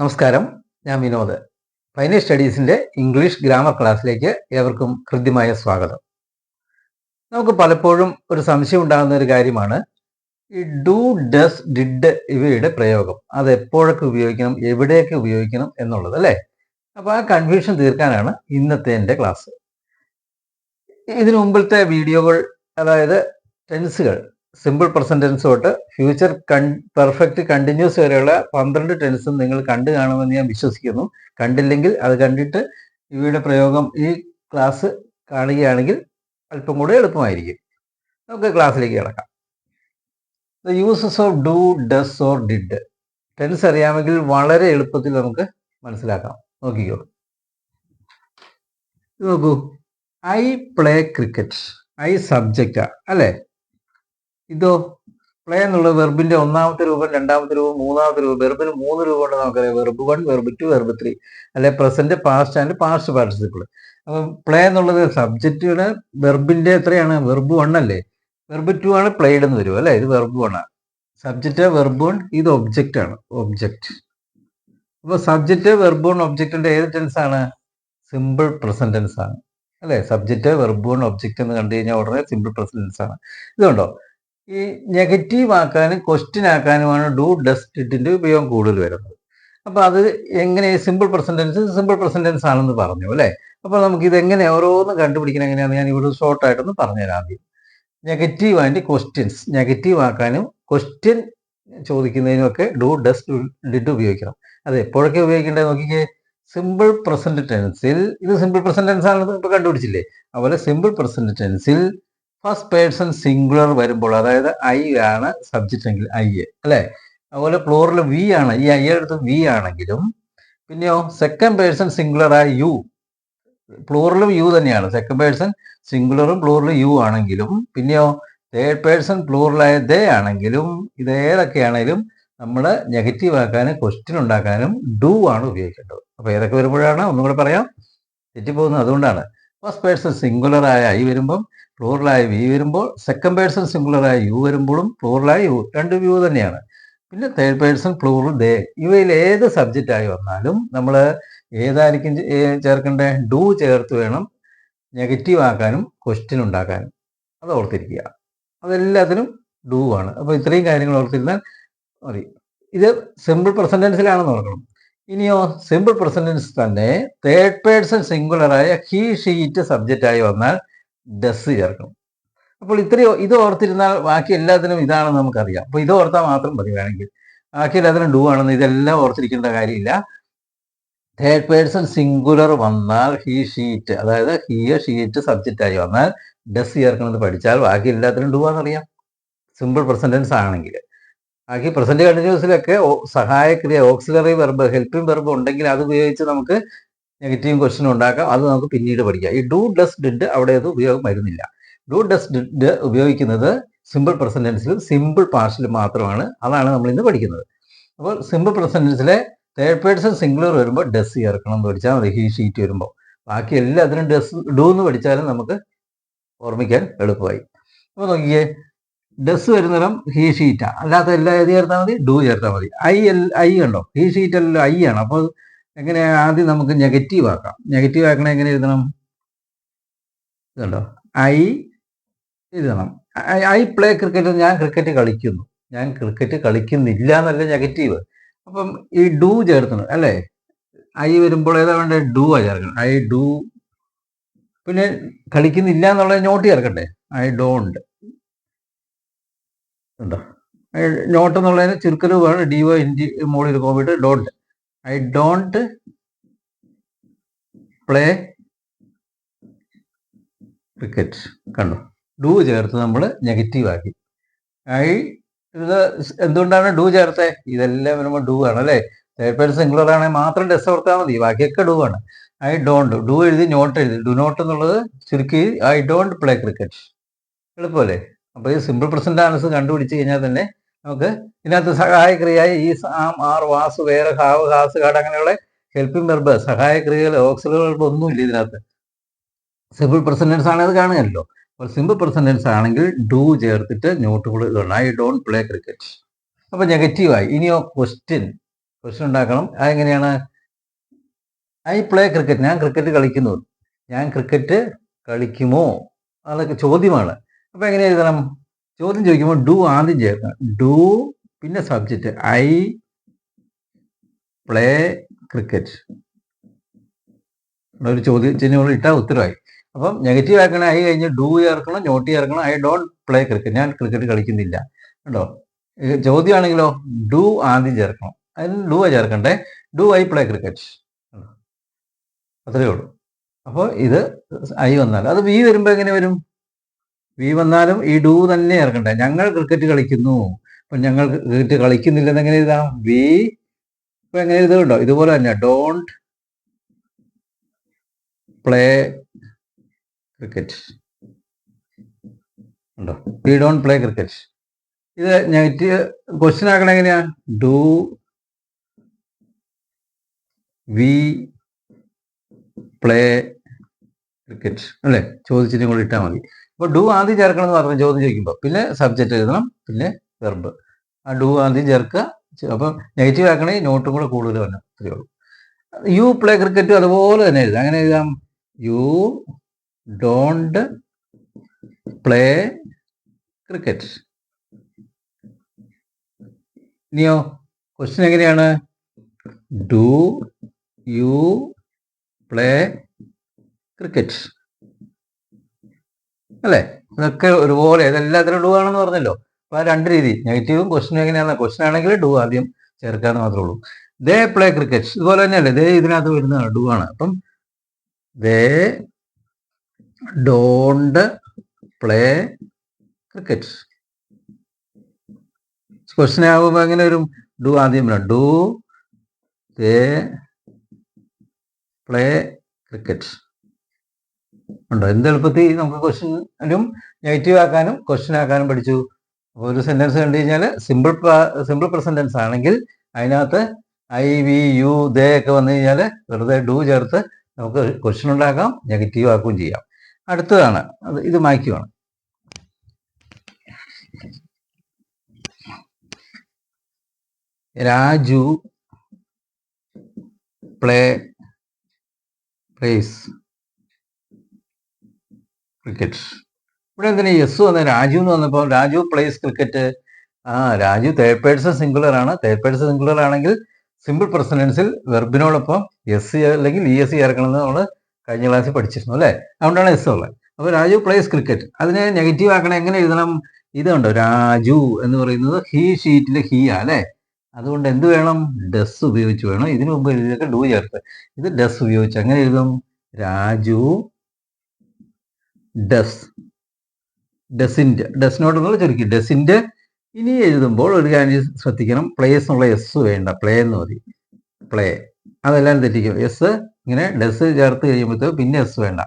നമസ്കാരം, ഞാൻ Vinod. Final സ്റ്റഡീസിന്റെ English grammar ക്ലാസ്സിലേക്ക് ഏവർക്കും ഹൃദ്യമായ സ്വാഗതം. നമുക്ക് പലപ്പോഴും ഒരു സംശയം ഉണ്ടാകുന്ന ഒരു കാര്യമാണ് ഈ ഡു, ഡസ്, ഡിഡ് ഇവയുടെ പ്രയോഗം. അത് എപ്പോഴൊക്കെ ഉപയോഗിക്കണം, എവിടെയൊക്കെ ഉപയോഗിക്കണം എന്നുള്ളത്, അല്ലേ? അപ്പോൾ ആ കൺഫ്യൂഷൻ തീർക്കാനാണ് ഇന്നത്തെ എൻ്റെ ക്ലാസ്. ഇതിനു മുമ്പിലത്തെ വീഡിയോകൾ, അതായത് ടെൻസുകൾ, സിമ്പിൾ പ്രസന്റ് ടെൻസ് തൊട്ട് ഫ്യൂച്ചർ പെർഫെക്റ്റ് കണ്ടിന്യൂസ് വരെയുള്ള 12 ടെൻസും നിങ്ങൾ കണ്ടു കാണുമെന്ന് ഞാൻ വിശ്വസിക്കുന്നു. കണ്ടില്ലെങ്കിൽ അത് കണ്ടിട്ട് ഇവയുടെ പ്രയോഗം ഈ ക്ലാസ് കാണുകയാണെങ്കിൽ അല്പം കൂടെ എളുപ്പമായിരിക്കും. നമുക്ക് ക്ലാസ്സിലേക്ക് കിടക്കാം. The uses of do, does or did. Tense അറിയാമെങ്കിൽ വളരെ എളുപ്പത്തിൽ നമുക്ക് മനസ്സിലാക്കാം. നോക്കിക്കോ, നോക്കൂ. I play cricket. ഐ സബ്ജക്റ്റാ, അല്ലേ? ഇതോ പ്ലേ എന്നുള്ള വെർബിന്റെ ഒന്നാമത്തെ രൂപം, രണ്ടാമത്തെ രൂപം, മൂന്നാമത്തെ രൂപം. വെർബിന് 3 രൂപം ഉണ്ട് നമുക്കറിയാം. വെർബ് 1, വെർബ് 2, വെർബ് 3, അല്ലെ? Present, past and past participle. അപ്പം പ്ലേ എന്നുള്ളത് സബ്ജക്റ്റിയുടെ വെർബിന്റെ എത്രയാണ്? വെർബ് 1 അല്ലേ? വെർബ് 2 ആണ് പ്ലേഡ് എന്ന് വരും, അല്ലേ? ഇത് വെർബ് 1 ആണ്. സബ്ജക്റ്റ് വെർബ് 1, ഇത് ഒബ്ജക്റ്റ് ആണ്, ഒബ്ജക്റ്റ്. അപ്പൊ സബ്ജക്റ്റ് വെർബ് 1 ഒബ്ജക്റ്റിന്റെ ഏത് ടെൻസ് ആണ്? സിമ്പിൾ പ്രസന്റ് ടെൻസ് ആണ്, അല്ലേ? സബ്ജക്റ്റ് വെർബ് 1 ഒബ്ജക്റ്റ് എന്ന് കണ്ടു കഴിഞ്ഞാൽ ഉടനെ സിമ്പിൾ പ്രസന്റ് ടെൻസ് ആണ്. ഇതുകൊണ്ടോ, ഈ നെഗറ്റീവ് ആക്കാനും ക്വസ്റ്റ്യൻ ആക്കാനുമാണ് ഡു, ഡസ്, ഡിഡിന്റെ ഉപയോഗം കൂടുതൽ വരുന്നത്. അപ്പൊ അത് എങ്ങനെ? സിമ്പിൾ പ്രസന്റ് ടെൻസ് ആണെന്ന് പറഞ്ഞു, അല്ലേ? അപ്പൊ നമുക്ക് ഇതെങ്ങനെ ഓരോന്ന് കണ്ടുപിടിക്കണം എങ്ങനെയാണെന്ന് ഞാൻ ഇവിടെ ഷോർട്ടായിട്ടൊന്ന് പറഞ്ഞുതരാം. ആദ്യം നെഗറ്റീവ് ആൻഡ് ക്വസ്റ്റ്യൻസ്. നെഗറ്റീവ് ആക്കാനും ക്വസ്റ്റ്യൻ ചോദിക്കുന്നതിനുമൊക്കെ ഡു, ഡസ്, ഡിഡ് ഉപയോഗിക്കണം. അത് എപ്പോഴൊക്കെ ഉപയോഗിക്കേണ്ടത് നോക്കിക്കേ. സിമ്പിൾ പ്രസന്റ് ടെൻസിൽ, ഇത് സിമ്പിൾ പ്രസന്റ് ടെൻസ് ആണെന്ന് ഇപ്പൊ കണ്ടുപിടിച്ചില്ലേ? അതുപോലെ സിമ്പിൾ പ്രസന്റ് ടെൻസിൽ ഫസ്റ്റ് പേഴ്സൺ സിംഗുലർ വരുമ്പോൾ, അതായത് ഐ ആണ് സബ്ജക്റ്റ് എങ്കിൽ ഐ, അല്ലേ? അതുപോലെ പ്ലൂറൽ വി ആണ്, ഈ ഐ എടുത്ത് വി ആണെങ്കിലും, പിന്നെയോ സെക്കൻഡ് പേഴ്സൺ സിംഗുലർ ആയ യു, പ്ലൂറലും യു തന്നെയാണ്. സെക്കൻഡ് പേഴ്സൺ സിംഗുലറും പ്ലൂറലും യു ആണെങ്കിലും, പിന്നെയോ തേർഡ് പേഴ്സൺ പ്ലൂറലായ ദേ ആണെങ്കിലും, ഇതേതൊക്കെയാണെങ്കിലും നമ്മൾ നെഗറ്റീവ് ആക്കാനും ക്വസ്റ്റ്യൻ ഉണ്ടാക്കാനും ഡു ആണ് ഉപയോഗിക്കേണ്ടത്. അപ്പൊ ഏതൊക്കെ വരുമ്പോഴാണ് ഒന്നും കൂടെ പറയാം, തെറ്റിപ്പോകുന്നത്. അതുകൊണ്ടാണ് ഫസ്റ്റ് പേഴ്സൺ സിംഗുലർ ആയ ഐ വരുമ്പം, പ്ലൂറലായ വി വരുമ്പോൾ, സെക്കൻഡ് പേഴ്സൺ സിംഗുലറായ യു വരുമ്പോഴും പ്ലൂറലായ യു, രണ്ട് വ്യൂ തന്നെയാണ്. പിന്നെ തേർഡ് പേഴ്സൺ പ്ലൂറൽ ദേ. ഇവയിൽ ഏത് സബ്ജക്റ്റ് ആയി വന്നാലും നമ്മൾ ഏതായിരിക്കും ചേർക്കേണ്ടത്? ഡു ചേർത്ത് വേണം നെഗറ്റീവ് ആക്കാനും ക്വസ്റ്റ്യൻ ഉണ്ടാക്കാനും. അത് ഓർത്തിരിക്കുക. അതെല്ലാത്തിനും ഡു ആണ്. അപ്പോൾ ഇത്രയും കാര്യങ്ങൾ ഓർത്തിരുന്നാൽ മതി. ഇത് സിമ്പിൾ പ്രസന്റൻസിലാണെന്ന് ഓർക്കണം. ഇനിയോ സിമ്പിൾ പ്രസന്റൻസ് തന്നെ തേർഡ് പേഴ്സൺ സിംഗുലറായ ഹി, ഷീറ്റ് സബ്ജക്റ്റ് ആയി വന്നാൽ ഡസ് ചേർക്കണം. അപ്പോൾ ഇത് ഓർത്തിരുന്നാൽ ബാക്കി എല്ലാത്തിനും ഇതാണെന്ന് നമുക്കറിയാം. അപ്പോൾ ഇത് ഓർത്താൽ മാത്രം മതി. വേണമെങ്കിൽ ബാക്കി എല്ലാത്തിനും ഡു ആണെന്ന് ഇതെല്ലാം ഓർത്തിരിക്കേണ്ട കാര്യമില്ല. തേർഡ് പേഴ്സൺ സിംഗുലർ വന്നാൽ ഹി, ഷീറ്റ്, അതായത് ഹിയ, ഷീറ്റ് സബ്ജക്റ്റ് ആയി വന്നാൽ ഡസ് ചേർക്കണമെന്ന് പഠിച്ചാൽ ബാക്കി എല്ലാത്തിനും ഡു ആണെന്നറിയാം, സിമ്പിൾ പ്രസന്റൻസ് ആണെങ്കിൽ. ബാക്കി പ്രസന്റ് കണ്ടിന്യൂസിലൊക്കെ സഹായക്രിയ, ഓക്സിലറി വെർബ്, ഹെൽപ്പിംഗ് വെർബ് ഉണ്ടെങ്കിൽ അത് ഉപയോഗിച്ച് നമുക്ക് നെഗറ്റീവ് ക്വസ്റ്റ്യൻ ഉണ്ടാക്കാം. അത് നമുക്ക് പിന്നീട് പഠിക്കാം. ഈ ഡു, ഡസ്, ഡിഡ് അവിടെ അത് ഉപയോഗം വരുന്നില്ല. ഡു, ഡസ്, ഡിഡ് ഉപയോഗിക്കുന്നത് സിമ്പിൾ പ്രസന്റൻസിലും സിമ്പിൾ പാസ്റ്റിലും മാത്രമാണ്. അതാണ് നമ്മൾ ഇന്ന് പഠിക്കുന്നത്. അപ്പോൾ സിമ്പിൾ പ്രസന്റൻസിലെ തേർഡ് പേഴ്സൺ സിംഗുലർ വരുമ്പോൾ ഡസ് ചേർക്കണം എന്ന് പഠിച്ചാൽ മതി. ഹി, ഷീറ്റ് വരുമ്പോൾ ബാക്കി എല്ലാത്തിനും ഡു എന്ന് പഠിച്ചാലും നമുക്ക് ഓർമ്മിക്കാൻ എളുപ്പമായി. അപ്പോൾ നോക്കിയേ, ഡസ് വരുന്നേരം ഹി, ഷീറ്റാ. അല്ലാത്ത എല്ലാം ഏത് ചേർത്താൽ മതി? ഡു ചേർത്താൽ മതി. ഐ കണ്ടോ, ഹി, ഷീറ്റ് എല്ലാം ഐ ആണ്. അപ്പോൾ എങ്ങനെ? ആദ്യം നമുക്ക് നെഗറ്റീവ് ആക്കാം. നെഗറ്റീവ് ആക്കണേ എങ്ങനെ എഴുതണം? ഇതുണ്ടോ, ഐ എഴുതണം. I play cricket. ഞാൻ ക്രിക്കറ്റ് കളിക്കുന്നു. ഞാൻ ക്രിക്കറ്റ് കളിക്കുന്നില്ല എന്നല്ല നെഗറ്റീവ്. അപ്പം ഈ ഡു ചേർത്തണം, അല്ലേ? ഐ വരുമ്പോൾ ഏതാ വേണ്ടത്? ഡു ആ ചേർക്കണം. I do. പിന്നെ കളിക്കുന്നില്ല എന്നുള്ളത് നോട്ട് ചേർക്കണ്ടേ? I don't. ഉണ്ടോ, നോട്ട് എന്നുള്ളതിന് ചുരുക്കരൂപമാണ് DO മോളിൽ കോമിട്ട് don't. I don't play cricket. കണ്ടോ, ഡു ചേർത്ത് നമ്മൾ നെഗറ്റീവ് ആക്കി. ഇത് എന്തുകൊണ്ടാണ് ഡു ചേർത്തേ? ഇതെല്ലാം വരുമ്പോൾ ഡു ആണ്, അല്ലേ? തേർഡ് പേഴ്സൺ സിംഗുലർ ആണെങ്കിൽ മാത്രം ഡസ് ഓർത്താൽ മതി, ബാക്കിയൊക്കെ ഡു ആണ്. ഐ ഡോണ്ട്, ഡു എഴുതി നോട്ട് എഴുതി. ഡു നോട്ട് എന്നുള്ളത് ചുരുക്കി ഐ ഡോണ്ട് പ്ലേ ക്രിക്കറ്റ്. എളുപ്പമല്ലേ? അപ്പോൾ ഈ സിമ്പിൾ പ്രസന്റ് ടെൻസ് കണ്ടുപിടിച്ച് കഴിഞ്ഞാൽ തന്നെ നമുക്ക് ഇതിനകത്ത് സഹായക്രിയയായി ഈ, ആം, ആർ, വാസ്, വേറെ, ഹാവ്, ഹാസ്, ഹാഡ് അങ്ങനെയുള്ള ഹെൽപ്പിംഗ് വെർബ്, സഹായക്രിയകൾ, ഓക്സിലറി വെർബ് ഒന്നുമില്ല ഇതിനകത്ത്. സിമ്പിൾ പ്രസന്റൻസ് ആണ്, അത് കാണുകയല്ലോ. അപ്പോൾ സിമ്പിൾ പ്രസന്റൻസ് ആണെങ്കിൽ ഡു ചേർത്തിട്ട് നോട്ട് കൂടെ ഇടണം. I don't play cricket. അപ്പോൾ നെഗറ്റീവായി. ഇനിയോ ക്വസ്റ്റ്യൻ. ക്വസ്റ്റ്യൻ ഉണ്ടാക്കണം. അതെങ്ങനെയാണ്? ഐ പ്ലേ ക്രിക്കറ്റ്, ഞാൻ ക്രിക്കറ്റ് കളിക്കുന്നു. ഞാൻ ക്രിക്കറ്റ് കളിക്കുമോ? അതൊക്കെ ചോദ്യമാണ്. അപ്പൊ എങ്ങനെ എഴുതണം? ചോദ്യം ചോദിക്കുമ്പോൾ ഡു ആദ്യം ചേർക്കണം. ഡു പിന്നെ സബ്ജക്റ്റ് ഐ പ്ലേ ക്രിക്കറ്റ്. ഒരു ചോദ്യചിഹ്നം ഇട്ടാൽ ഉത്തരവായി. അപ്പം നെഗറ്റീവ് ആക്കണേ ഐ കഴിഞ്ഞ് ഡു ചേർക്കണം, നോട്ട് ചേർക്കണം. ഐ ഡോണ്ട് പ്ലേ ക്രിക്കറ്റ്, ഞാൻ ക്രിക്കറ്റ് കളിക്കുന്നില്ല. കണ്ടോ? ചോദ്യമാണെങ്കിലോ ഡു ആദ്യം ചേർക്കണം. അതിന് ഡു ചേർക്കണ്ടേ. ഡു ഐ പ്ലേ ക്രിക്കറ്റ്, അത്രയേ ഉള്ളൂ. അപ്പോൾ ഇത് ഐ വന്നാൽ അത് വി വരുമ്പോൾ എങ്ങനെ വരും? വി വന്നാലും ഈ ഡു തന്നെ ചേർക്കണ്ടേ. ഞങ്ങൾ ക്രിക്കറ്റ് കളിക്കുന്നു. അപ്പം ഞങ്ങൾ ക്രിക്കറ്റ് കളിക്കുന്നില്ലെന്ന് എങ്ങനെ എഴുതാം? വി. ഇപ്പൊ എങ്ങനെ എഴുതുന്നുണ്ടോ? ഇതുപോലെ തന്നെ ഡോണ്ട് പ്ലേ ക്രിക്കറ്റ് ഉണ്ടോ? We don't play cricket. ഇത് നെഗറ്റീവ് ക്വസ്റ്റ്യൻ ആക്കണ എങ്ങനെയാ? ഡു വി പ്ലേ ക്രിക്കറ്റ് അല്ലേ? ചോദിച്ചിട്ടും കൂടി ഇട്ടാൽ മതി. അപ്പോൾ ഡു ആദ്യം ചേർക്കണം എന്ന് പറഞ്ഞു ചോദ്യം ചോദിക്കുമ്പോൾ. പിന്നെ സബ്ജക്റ്റ് എഴുതണം, പിന്നെ വെർബ്. ആ ഡു ആദ്യം ചേർക്കുക. അപ്പം നെഗറ്റീവ് ആക്കണേ നോട്ടും കൂടെ കൂടുതൽ വരണം. അത്രയേ ഉള്ളൂ. യു പ്ലേ ക്രിക്കറ്റും അതുപോലെ തന്നെ എഴുതാം. അങ്ങനെ എഴുതാം. You don't play cricket. ഇനിയോ ക്വസ്റ്റ്യൻ എങ്ങനെയാണ്? ഡു യു പ്ലേ ക്രിക്കറ്റ് അല്ലേ? ഇതൊക്കെ ഒരുപോലെ ഇതെല്ലാത്തിനും ഡു ആണെന്ന് പറഞ്ഞല്ലോ. അപ്പൊ ആ രണ്ട് രീതി, നെഗറ്റീവും ക്വസ്റ്റ്യനും എങ്ങനെയാണ്? ക്വസ്റ്റ്യൻ ആണെങ്കിൽ ഡു ആദ്യം ചേർക്കാന്ന് മാത്രമേ ഉള്ളൂ. ദേ പ്ലേ ക്രിക്കറ്റ് ഇതുപോലെ തന്നെയല്ലേ? ദേ ഇതിനകത്ത് വരുന്നതാണ്, ഡു ആണ്. അപ്പം they don't play cricket. Question ആകുമ്പോൾ എങ്ങനെ വരും? ഡു ആദ്യം വരണം. ഡു ദേ പ്ലേ ക്രിക്കറ്റ് ഉണ്ടോ? എന്ത് എളുപ്പത്തിൽ നമുക്ക് ക്വസ്റ്റ്യനും നെഗറ്റീവ് ആക്കാനും ക്വസ്റ്റ്യൻ ആക്കാനും പഠിച്ചു. അപ്പോൾ ഒരു സെന്റൻസ് കണ്ടു കഴിഞ്ഞാൽ സിമ്പിൾ പ്രസന്റൻസ് ആണെങ്കിൽ അതിനകത്ത് ഐ വി യു ദേ ഒക്കെ വന്നു കഴിഞ്ഞാൽ വെറുതെ ഡു ചേർത്ത് നമുക്ക് ക്വസ്റ്റ്യൻ ഉണ്ടാക്കാം, നെഗറ്റീവ് ആക്കുകയും ചെയ്യാം. അടുത്തതാണ് ഇത് മായ്ക്കുവാണ്. Raju place cricket. ഇവിടെ എന്തിനാ യെസ് വന്ന? രാജു എന്ന് വന്നപ്പോൾ Raju place cricket. Raju third person singular ആണ്. തേർഡ് പേഴ്സൺ സിംഗുലർ ആണെങ്കിൽ സിമ്പിൾ പ്രസന്റൻസിൽ വെർബിനോടൊപ്പം എസ് അല്ലെങ്കിൽ ഇ എസ് ചേർക്കണമെന്ന് നമ്മൾ കഴിഞ്ഞ ക്ലാസ്സിൽ പഠിച്ചിരുന്നു അല്ലേ? അതുകൊണ്ടാണ് എസ് ഉള്ളത്. അപ്പോൾ രാജു പ്ലേസ് ക്രിക്കറ്റ്. അതിനെ നെഗറ്റീവ് ആക്കണം. എങ്ങനെ എഴുതണം? ഇതുണ്ടോ? രാജു എന്ന് പറയുന്നത് ഹീ ഷീറ്റിൽ ഹീ ആ അല്ലേ? അതുകൊണ്ട് എന്ത് വേണം? ഡസ് ഉപയോഗിച്ച് വേണം. ഇതിനു മുമ്പ് ഇതിലൊക്കെ ഡു ചേർത്ത്, ഇത് ഡസ് ഉപയോഗിച്ച്. അങ്ങനെ എഴുതും. രാജു ഡസ്. ഡസിനോടുള്ള ചുരുക്കി ഡസിന്റെ. ഇനി എഴുതുമ്പോൾ ഒരു കാര്യം ശ്രദ്ധിക്കണം, പ്ലേസ് എന്നുള്ള എസ് വേണ്ട, പ്ലേ എന്ന് മതി. പ്ലേ അതെല്ലാം തെറ്റിക്കും. എസ് ഇങ്ങനെ ഡസ് ചേർത്ത് കഴിയുമ്പോഴത്തേക്ക് പിന്നെ എസ് വേണ്ട.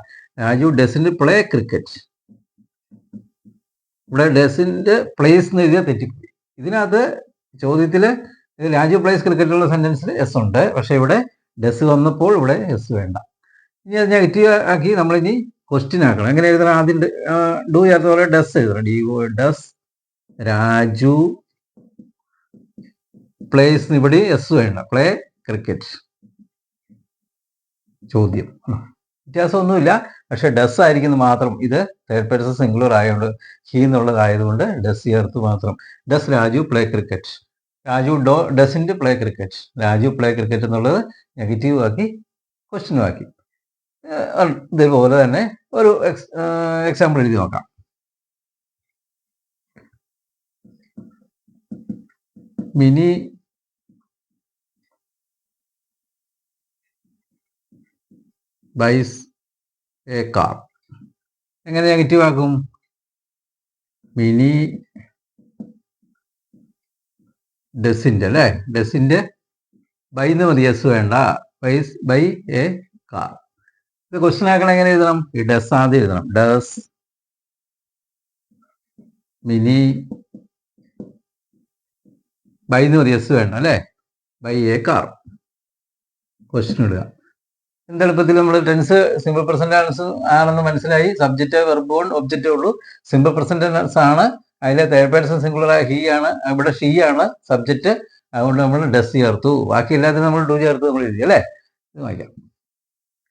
Raju doesn't play cricket. ഇവിടെ ഡസിന്റെ പ്ലേസ് എന്ന് എഴുതിയാൽ തെറ്റിപ്പോയി. ഇതിനകത്ത് ചോദ്യത്തില് രാജു പ്ലേസ് ക്രിക്കറ്റുള്ള സെന്റൻസിൽ എസ് ഉണ്ട്, പക്ഷെ ഇവിടെ ഡസ് വന്നപ്പോൾ ഇവിടെ എസ് വേണ്ട. ഇനി അത് നെഗറ്റീവ് ആക്കി നമ്മളിനി ക്വസ്റ്റ്യൻ ആക്കണം. എങ്ങനെ എഴുതണം? ആദ്യം ഡു ചേർത്ത പോലെ ഡസ് എഴുതണം. Does Raju plays. ഇവിടെ എസ് വേണ്ട, പ്ലേ ക്രിക്കറ്റ്. ചോദ്യം വ്യത്യാസമൊന്നുമില്ല, പക്ഷെ ഡസ് ആയിരിക്കുന്നത് മാത്രം. ഇത് തേർഡ് പേഴ്സൺ സിംഗുലർ ആയതുകൊണ്ട് ഹീ എന്നുള്ളതായതുകൊണ്ട് ഡസ് ചേർത്ത് മാത്രം. Does Raju play cricket. Raju doesn't play cricket. Raju play cricket എന്നുള്ളത് നെഗറ്റീവ് ആക്കി ക്വസ്റ്റ്യനും ആക്കി. ഇതേപോലെ തന്നെ ഒരു എക്സാമ്പിൾ എഴുതി നോക്കാം. Mini buys a car. എങ്ങനെ നെഗറ്റീവ് ആക്കും? മിനി ഡസിന്റെ അല്ലേ? ഡസിന്റെ ബൈ എന്ന് മതി, എസ് വേണ്ട. Buy a car. ഇത് ക്വസ്റ്റ്യൻ ആക്കണം. എങ്ങനെ എഴുതണം? ഈ ഡസ് ആദ്യം എഴുതണം. ഡസ് മിനി ബൈ എന്ന് മതി, എസ് വേണ്ട അല്ലേ? By a car. ക്വസ്റ്റ്യൻ ഇടുക. എന്തെളുപ്പത്തിൽ നമ്മൾ ടെൻസ് സിമ്പിൾ പ്രസന്റ് ടെൻസ് ആണെന്ന് മനസ്സിലായി. സബ്ജക്റ്റ് വെർബ് ഓൺ ഒബ്ജക്റ്റേ ഉള്ളൂ. സിമ്പിൾ പ്രസന്റ് ടെൻസ് ആണ്. അതിലെ തേർഡ് പേഴ്സൺ സിംഗുലർ ഹീ ആണ്. ഇവിടെ ഷീ ആണ് സബ്ജക്റ്റ്. അതുകൊണ്ട് നമ്മൾ ഡസ് ചേർത്തു. ബാക്കി എല്ലാത്തിനും നമ്മൾ ഡു ചേർത്ത് നമ്മൾ എഴുതി അല്ലേ. ഇത് വായിക്കാം.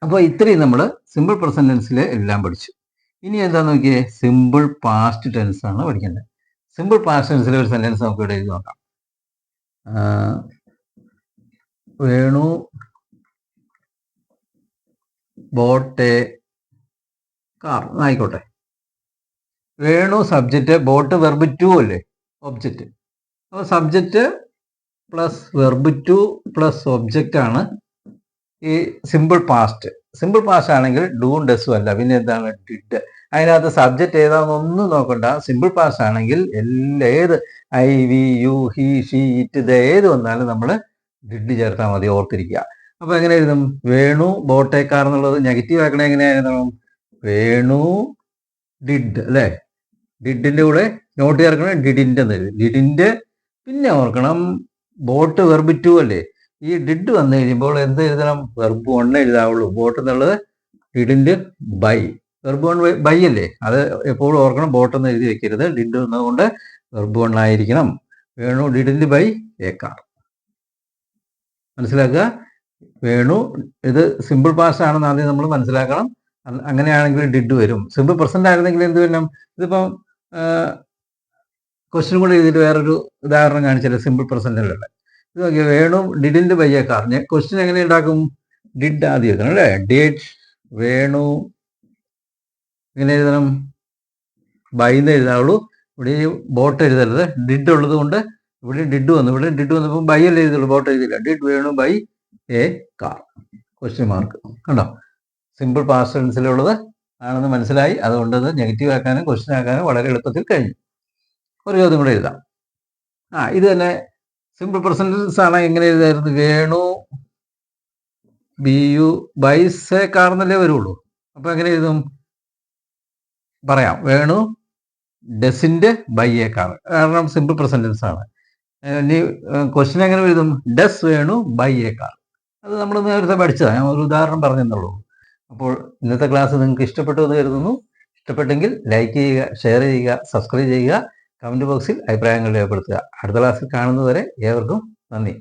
അപ്പോൾ ഇത്രയും നമ്മൾ സിമ്പിൾ പ്രസന്റ് ടെൻസിൽ എല്ലാം പഠിച്ചു. ഇനി എന്താന്ന് നോക്കിയേ, സിമ്പിൾ പാസ്റ്റ് ടെൻസ് ആണ് പഠിക്കേണ്ടത്. സിമ്പിൾ പാസ്റ്റ് ടെൻസിലെ ഒരു സെന്റൻസ് നമുക്ക് ഇവിടെ എഴുതി നോക്കാം. വേണു ബോട്ട് എ കാർ ആയിക്കോട്ടെ. Venu subject, bought verb two അല്ലേ ഒബ്ജക്റ്റ്. അപ്പോൾ subject plus verb two plus object ആണ് ഈ സിമ്പിൾ പാസ്റ്റ്. സിമ്പിൾ പാസ്റ്റ് ആണെങ്കിൽ ഡൂം ഡെസും അല്ല, പിന്നെ എന്താണ് ഡിഡ്. അതിനകത്ത് സബ്ജക്റ്റ് ഏതാണെന്നൊന്നും നോക്കണ്ട. സിമ്പിൾ പാസ്റ്റ് ആണെങ്കിൽ ഏത് I we you he she it ഇത് ഏത് വന്നാലും നമ്മൾ ഡിഡ് ചേർത്താൽ മതി, ഓർത്തിരിക്കുക. അപ്പൊ എങ്ങനെ എഴുതും? വേണു ബോട്ടേക്കാർ എന്നുള്ളത് നെഗറ്റീവ് ആക്കണേ എങ്ങനെ എഴുതണം? വേണു ഡിഡ് അല്ലേ. ഡിഡിന്റെ കൂടെ നോട്ട് ചേർക്കണം, ഡിഡിന്റെ എന്ന് എഴുതി. ഡിഡിന്റെ പിന്നെ ഓർക്കണം ബോട്ട് വെർബ് ടു അല്ലേ. ഈ ഡിഡ് വന്നു കഴിയുമ്പോൾ എന്ത് എഴുതണം? വെർബ് 1 എഴുതാവുള്ളൂ. ബോട്ട് എന്നുള്ളത് ഡിഡിന്റെ ബൈ, വെർബ് 1 ബൈ അല്ലേ. അത് എപ്പോഴും ഓർക്കണം, ബോട്ട് എന്ന് എഴുതി വെക്കരുത്. ഡിഡ് എന്നതുകൊണ്ട് വെർബ് 1 ആയിരിക്കണം. Venu didn't buy a car. മനസ്സിലാക്കുക. വേണു ഇത് സിമ്പിൾ പാസ്റ്റ് ആണെന്ന് ആദ്യം നമ്മൾ മനസ്സിലാക്കണം. അങ്ങനെയാണെങ്കിൽ ഡിഡ് വരും. സിമ്പിൾ പ്രസന്റ് ആയിരുന്നെങ്കിൽ എന്ത് വരണം? ഇതിപ്പം ക്വസ്റ്റ്യൻ കൂടെ എഴുതിയിട്ട് വേറൊരു ഉദാഹരണം കാണിച്ചല്ലേ സിമ്പിൾ പ്രസന്റിലുള്ള. ഇത് നോക്കിയാൽ Venu didn't buy a car. Question എങ്ങനെ ഉണ്ടാക്കും? ഡിഡ് ആദ്യം എഴുതണം അല്ലേ. ഡിഡ് വേണു ഇങ്ങനെ എഴുതണം, ബൈ എന്ന് എഴുതാവുള്ളൂ. ഇവിടെ ബോട്ട് എഴുതരുത്. ഡിഡ് ഉള്ളത് കൊണ്ട് ഇവിടെ ഡിഡ് വന്നു. ഇവിടെ ഡിഡ് വന്നപ്പോൾ ബൈ അല്ലേ എഴുതുള്ളൂ, ബോട്ട് എഴുതില്ല. Did Venu buy a car question mark. കണ്ടോ? സിമ്പിൾ പാസ്റ്റ് ടെൻസിലുള്ളത് ആണെന്ന് മനസ്സിലായി. അതുകൊണ്ട് അത് നെഗറ്റീവ് ആക്കാനും ക്വസ്റ്റ്യൻ ആക്കാനും വളരെ എളുപ്പത്തിൽ കഴിഞ്ഞു. ഒരു ചോദ്യം കൂടെ എഴുതാം. ഇത് തന്നെ സിമ്പിൾ പ്രസന്റ് ടെൻസ് ആണ്. എങ്ങനെ എഴുതായിരുന്നു? Venu B U buys a car എന്നല്ലേ വരുള്ളൂ. അപ്പൊ എങ്ങനെ എഴുതും? പറയാം. Venu doesn't buy a car, കാരണം സിമ്പിൾ പ്രസന്റ് ടെൻസ് ആണ്. ഇനി ക്വസ്റ്റ്യൻ എങ്ങനെ എഴുതും? Does Venu buy a car. അത് നമ്മൾ നേരത്തെ പഠിച്ചതാണ്, ഞാൻ ഒരു ഉദാഹരണം പറഞ്ഞെന്നുള്ളൂ. അപ്പോൾ ഇന്നത്തെ ക്ലാസ് നിങ്ങൾക്ക് ഇഷ്ടപ്പെട്ടു എന്ന് കരുതുന്നു. ഇഷ്ടപ്പെട്ടെങ്കിൽ ലൈക്ക് ചെയ്യുക, ഷെയർ ചെയ്യുക, സബ്സ്ക്രൈബ് ചെയ്യുക, കമന്റ് ബോക്സിൽ അഭിപ്രായങ്ങൾ രേഖപ്പെടുത്തുക. അടുത്ത ക്ലാസ്സിൽ കാണുന്നതുവരെ ഏവർക്കും നന്ദി.